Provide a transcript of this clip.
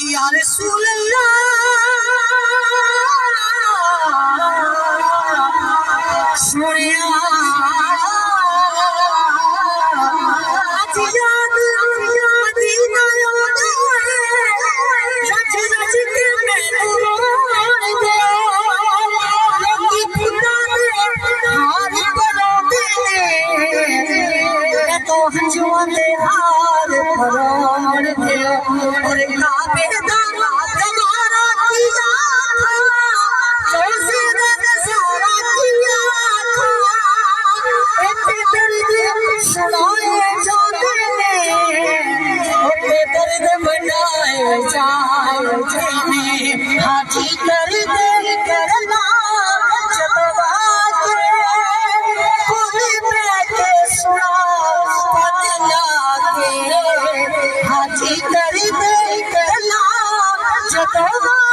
या रसूल अल्लाह सुनिया हार फरोड़ दे और काबे दा तुम्हारा किया था जैसे सारा किया था इतने दर्द सुनाए जाते इतने दर्द बनाए जाए हाथी कर दे करना जतवा के खुद पे सुना हाथी कर दे करना जतवा